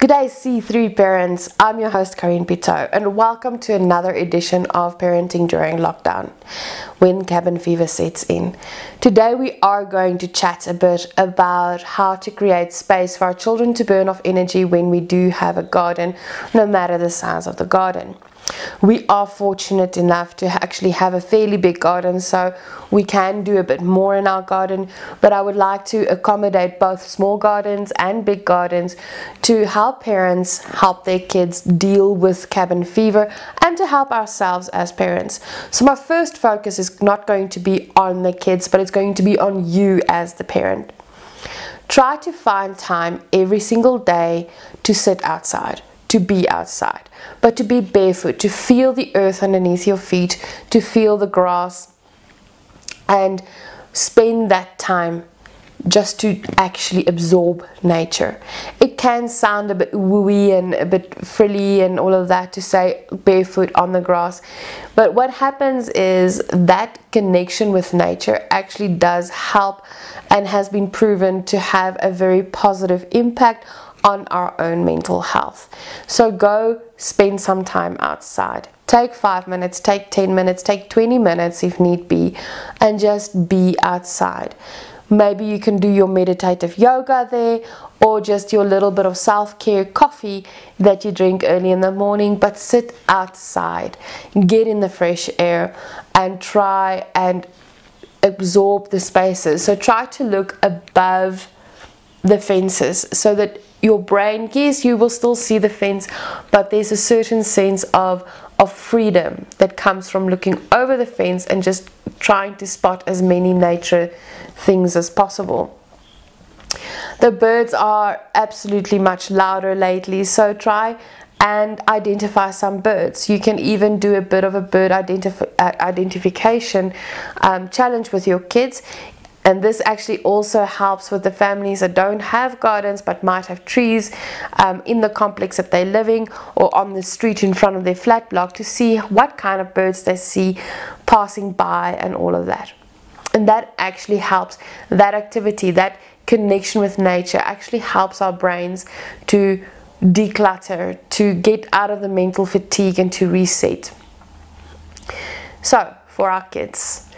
G'day C3 parents, I'm your host Karien Pitout and welcome to another edition of Parenting During Lockdown, when cabin fever sets in. Today we are going to chat a bit about how to create space for our children to burn off energy when we do have a garden, no matter the size of the garden. We are fortunate enough to actually have a fairly big garden, so we can do a bit more in our garden, but I would like to accommodate both small gardens and big gardens to help parents help their kids deal with cabin fever and to help ourselves as parents. So my first focus is not going to be on the kids, but it's going to be on you as the parent. Try to find time every single day to sit outside, to be outside, but to be barefoot, to feel the earth underneath your feet, to feel the grass, and spend that time just to actually absorb nature. It can sound a bit wooey and a bit frilly and all of that to say barefoot on the grass, but what happens is that connection with nature actually does help and has been proven to have a very positive impact on our own mental health. So go spend some time outside. Take 5 minutes, take 10 minutes, take 20 minutes if need be, and just be outside. Maybe you can do your meditative yoga there, or just your little bit of self-care coffee that you drink early in the morning, but sit outside, get in the fresh air and try and absorb the spaces. So try to look above the fences so that your brain, yes, you will still see the fence, but there's a certain sense of freedom that comes from looking over the fence and just trying to spot as many nature things as possible. The birds are absolutely much louder lately, so try and identify some birds. You can even do a bit of a bird identification challenge with your kids. And this actually also helps with the families that don't have gardens but might have trees in the complex that they're living or on the street in front of their flat block, to see what kind of birds they see passing by and all of that. And that actually helps, that activity, that connection with nature actually helps our brains to declutter, to get out of the mental fatigue and to reset. So for our kids,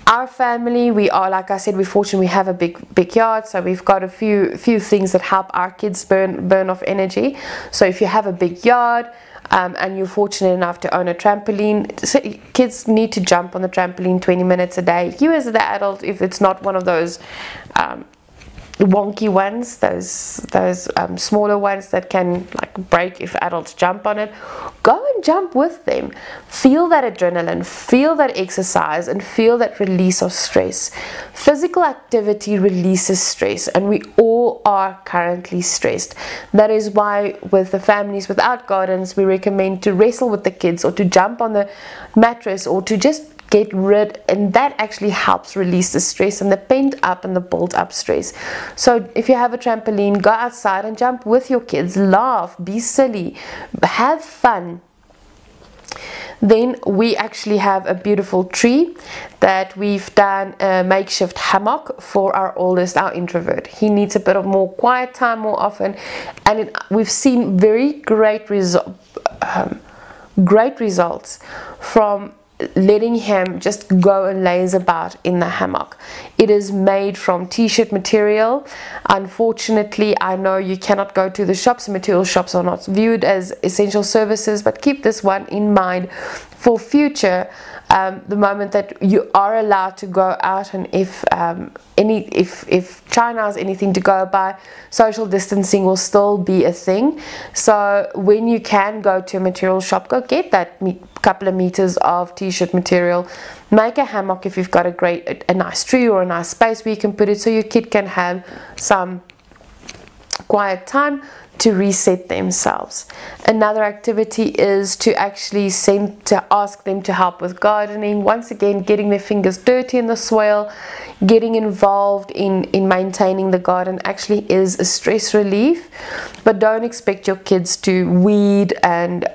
our family, we are, like I said, we're fortunate we have a big yard, so we've got a few things that help our kids burn off energy. So if you have a big yard and you're fortunate enough to own a trampoline, so kids need to jump on the trampoline 20 minutes a day. You as the adult, if it's not one of those wonky ones, those smaller ones that can like break if adults jump on it, go and jump with them. Feel that adrenaline, feel that exercise, and feel that release of stress. Physical activity releases stress, and we all are currently stressed. That is why with the families without gardens, we recommend to wrestle with the kids, or to jump on the mattress, or to just get rid, and that actually helps release the stress and the pent up and the built up stress. So if you have a trampoline, go outside and jump with your kids, laugh, be silly, have fun. Then we actually have a beautiful tree that we've done a makeshift hammock for our oldest, our introvert. He needs a bit of more quiet time more often, and we've seen very great results from letting him just go and laze about in the hammock. It is made from t-shirt material. Unfortunately, I know you cannot go to the shops. Material shops are not viewed as essential services, but keep this one in mind for future. The moment that you are allowed to go out, and if China has anything to go by, social distancing will still be a thing. So when you can go to a material shop, go get that couple of meters of t-shirt material. Make a hammock if you've got a nice tree or a nice space where you can put it, so your kid can have some quiet time to reset themselves. Another activity is to actually ask them to help with gardening. Once again, getting their fingers dirty in the soil, getting involved in maintaining the garden actually is a stress relief. But don't expect your kids to weed and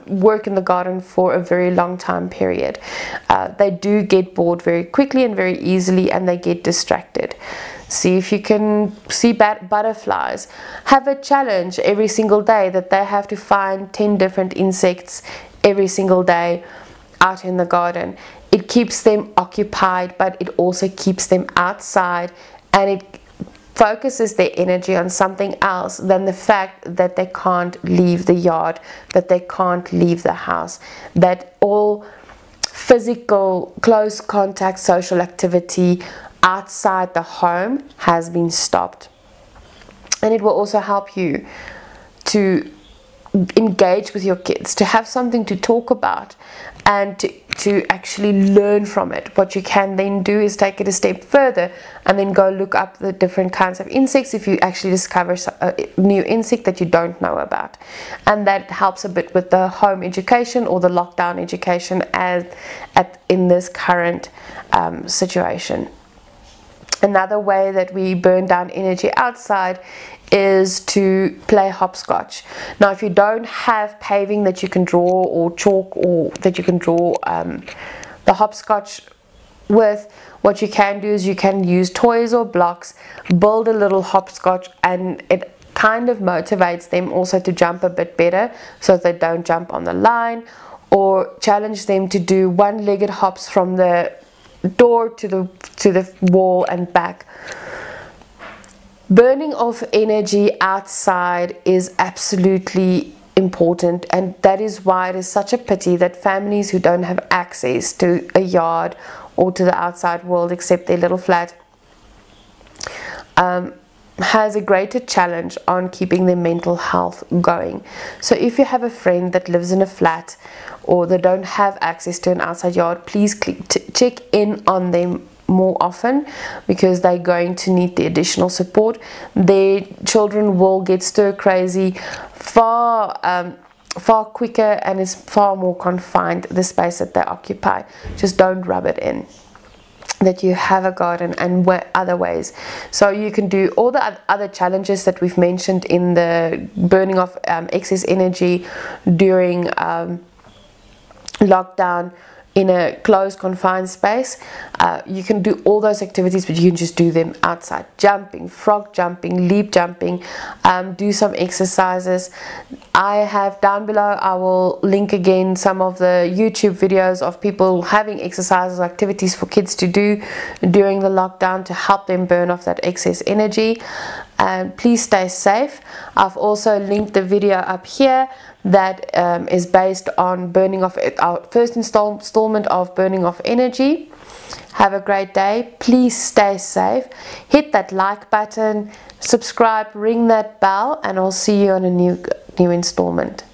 work in the garden for a very long time period. They do get bored very quickly and very easily, and they get distracted. See if you can see butterflies. Have a challenge every single day that they have to find 10 different insects every single day out in the garden. It keeps them occupied, but it also keeps them outside, and it focuses their energy on something else than the fact that they can't leave the yard, that they can't leave the house, that all physical, close contact, social activity outside the home has been stopped. And it will also help you to engage with your kids, to have something to talk about, and to actually learn from it. What you can then do is take it a step further and then go look up the different kinds of insects if you actually discover a new insect that you don't know about. And that helps a bit with the home education or the lockdown education in this current situation. Another way that we burn down energy outside is to play hopscotch. Now, if you don't have paving that you can draw, or chalk, or that you can draw the hopscotch with, what you can do is you can use toys or blocks, build a little hopscotch, and it kind of motivates them also to jump a bit better so that they don't jump on the line, or challenge them to do one-legged hops from the door to the wall and back. Burning off energy outside is absolutely important, and that is why it is such a pity that families who don't have access to a yard or to the outside world except their little flat has a greater challenge on keeping their mental health going. So if you have a friend that lives in a flat or they don't have access to an outside yard, please check in on them more often, because they're going to need the additional support. Their children will get stir crazy far quicker, and is far more confined, the space that they occupy. Just don't rub it in that you have a garden and other ways. So you can do all the other challenges that we've mentioned in the burning of excess energy during lockdown in a closed, confined space. You can do all those activities, but you can just do them outside. Jumping, frog jumping, leap jumping, do some exercises. I have down below, I will link again some of the YouTube videos of people having exercises, activities for kids to do during the lockdown to help them burn off that excess energy. And please stay safe. I've also linked the video up here that is based on burning off our first installment of burning off energy. Have a great day. Please stay safe. Hit that like button, subscribe, ring that bell, and I'll see you on a new installment.